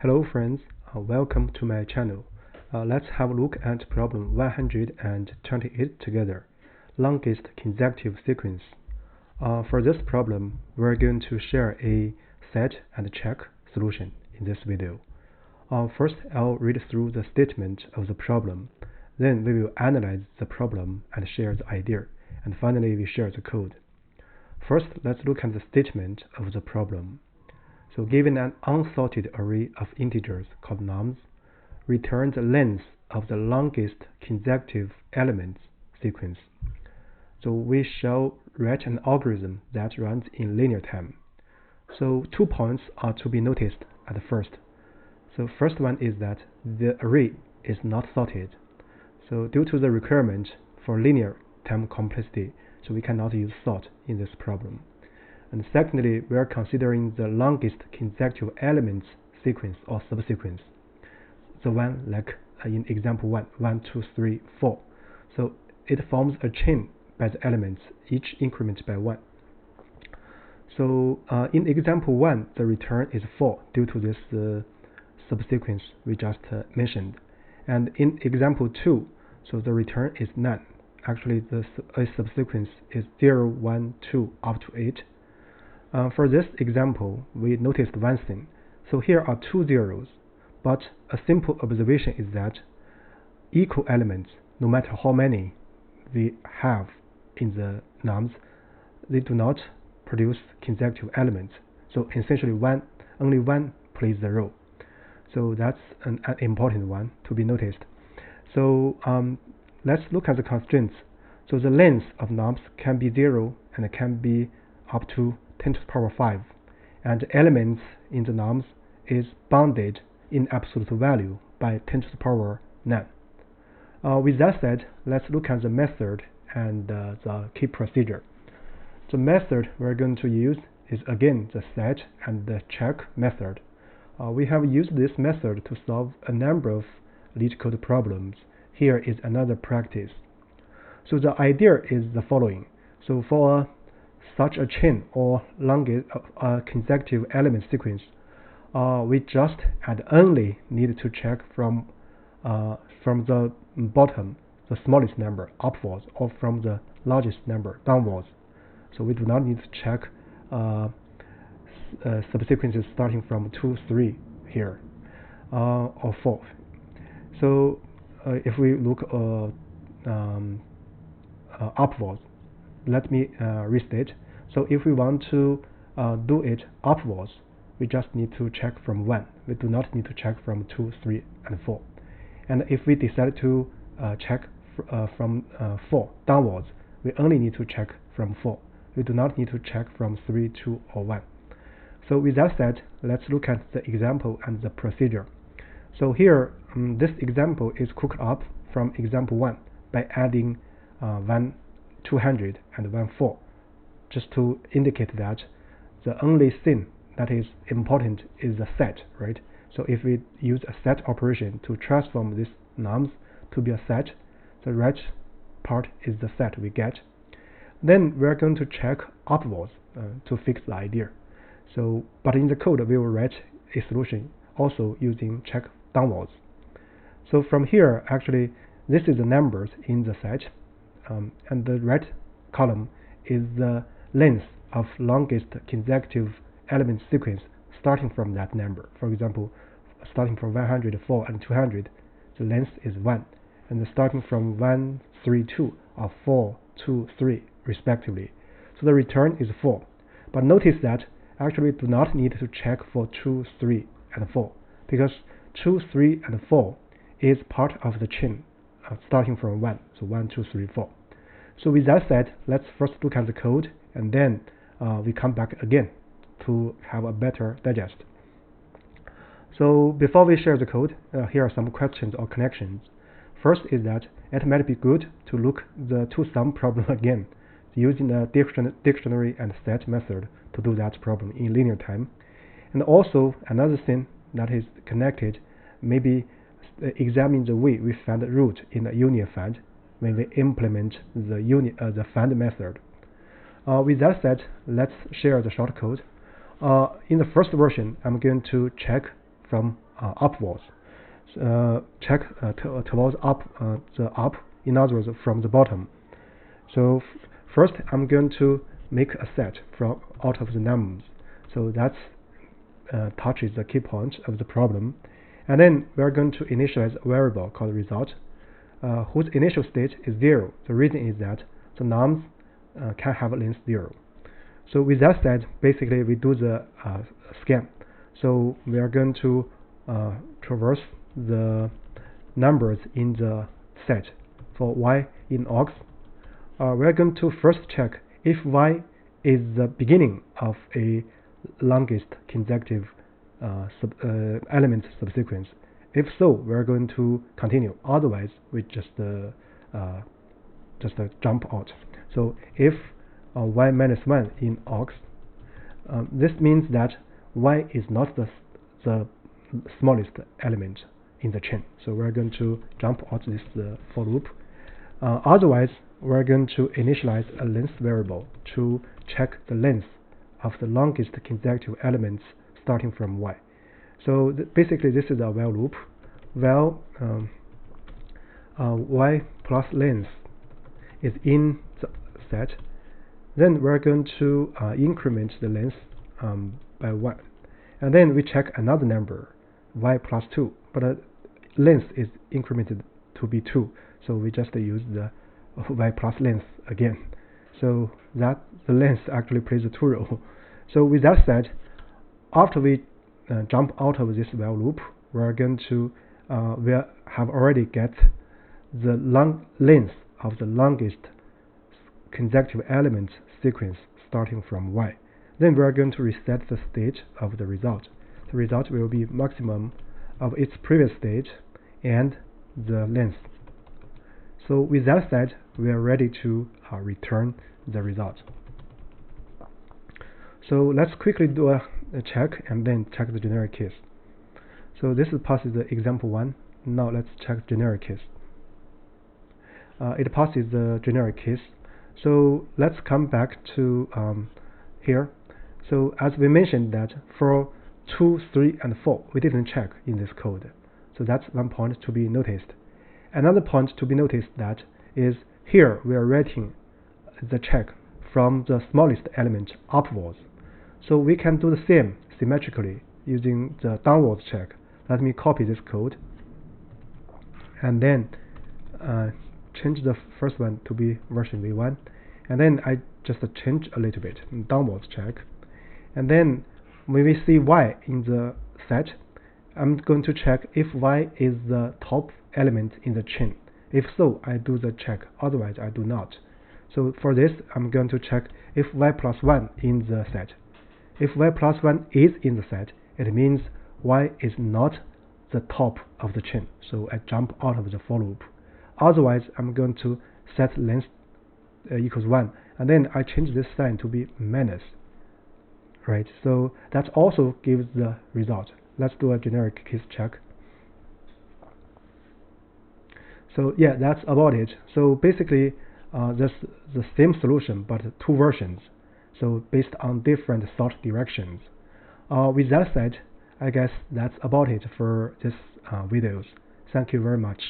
Hello friends, welcome to my channel. Let's have a look at problem 128 together, longest consecutive sequence. For this problem, we're going to share a set and check solution in this video. First, I'll read through the statement of the problem. Then we will analyze the problem and share the idea. And finally, we share the code. First, let's look at the statement of the problem. So given an unsorted array of integers called nums, return the length of the longest consecutive elements sequence. So we shall write an algorithm that runs in linear time. So 2 points are to be noticed at first. So first one is that the array is not sorted. So due to the requirement for linear time complexity, so we cannot use sort in this problem. And secondly, we are considering the longest consecutive elements sequence or subsequence. The one like in example 1, 2, 3, 4. So it forms a chain by the elements, each increment by 1. So in example 1, the return is 4 due to this subsequence we just mentioned. And in example 2, so the return is none. Actually, the subsequence is 0, 1, 2, up to 8. For this example, we noticed one thing. So here are 2 zeros, but a simple observation is that equal elements, no matter how many we have in the nums, they do not produce consecutive elements. So essentially, only one plays the role. So that's an important one to be noticed. So let's look at the constraints. So the length of nums can be 0 and it can be up to 10 to the power 5, and elements in the nums is bounded in absolute value by 10 to the power 9. With that said, let's look at the method and the key procedure. The method we're going to use is again the set and the check method. We have used this method to solve a number of Leetcode problems. Here is another practice. So the idea is the following. So for such a chain or longest consecutive element sequence, we just only need to check from the bottom, the smallest number upwards, or from the largest number downwards. So we do not need to check subsequences starting from 2, 3 here, or 4. So if we look upwards, let me restate. So if we want to do it upwards, we just need to check from 1. We do not need to check from 2, 3, and 4. And if we decide to check from 4 downwards, we only need to check from 4. We do not need to check from 3, 2, or 1. So with that said, let's look at the example and the procedure. So here, this example is cooked up from example 1 by adding 1, 200 and 1, 4, just to indicate that the only thing that is important is the set, right? So if we use a set operation to transform this nums to be a set, the right part is the set we get. Then we're going to check upwards to fix the idea. So, but in the code we will write a solution also using check downwards. So from here, actually, this is the numbers in the set. And the right column is the length of longest consecutive element sequence starting from that number. For example, starting from 104 and 200, the length is 1. And starting from 1, 3, 2 are 4, 2, 3 respectively. So the return is 4. But notice that actually we do not need to check for 2, 3, and 4, because 2, 3, and 4 is part of the chain starting from 1. So 1, 2, 3, 4. So with that said, let's first look at the code, and then we come back again to have a better digest. So before we share the code, here are some questions or connections. First is that it might be good to look the two-sum problem again, using the dictionary and set method to do that problem in linear time. And also another thing that is connected, maybe examine the way we find the root in the union find when we implement the find method. With that said, let's share the shortcode. In the first version, I'm going to check from upwards. Check towards up, the up, in other words, from the bottom. So first, I'm going to make a set from out of the nums. So that's touches the key point of the problem. And then we're going to initialize a variable called result, whose initial state is 0. The reason is that the nums can have length 0. So with that said, basically we do the scan. So we are going to traverse the numbers in the set for y in aux. We are going to first check if y is the beginning of a longest consecutive element subsequence. If so, we are going to continue. Otherwise, we just jump out. So if y minus 1 in aux, this means that y is not the smallest element in the chain. So we're going to jump out this for loop. Otherwise, we're going to initialize a length variable to check the length of the longest consecutive elements starting from y. So basically, this is a while loop. While y plus length is in the set, then we're going to increment the length by 1. And then we check another number, y plus 2, but length is incremented to be 2. So we just use the y plus length again. So that the length actually plays a 2 role. So with that said, after we jump out of this while loop, we're going to we have already get the length of the longest consecutive element sequence starting from y. Then we are going to reset the state of the result. The result will be maximum of its previous state and the length. So with that said, we are ready to return the result. So let's quickly do a check and then check the generic case. So this passes the example 1. Now let's check generic case. It passes the generic case. So let's come back to here. So as we mentioned that for 2, 3, and 4, we didn't check in this code. So that's one point to be noticed. Another point to be noticed that is here we are writing the check from the smallest element upwards. So we can do the same symmetrically using the downwards check. Let me copy this code and then change the first one to be version v1, and then I just change a little bit downwards check, and then when we see y in the set, I'm going to check if y is the top element in the chain. If so, I do the check, otherwise I do not. So for this, I'm going to check if y plus 1 in the set. If y plus 1 is in the set, it means y is not the top of the chain. So I jump out of the for loop. Otherwise, I'm going to set length equals 1, and then I change this sign to be minus. Right, so that also gives the result. Let's do a generic case check. So yeah, that's about it. So basically, that's the same solution, but 2 versions. So based on different thought directions. With that said, I guess that's about it for this videos. Thank you very much.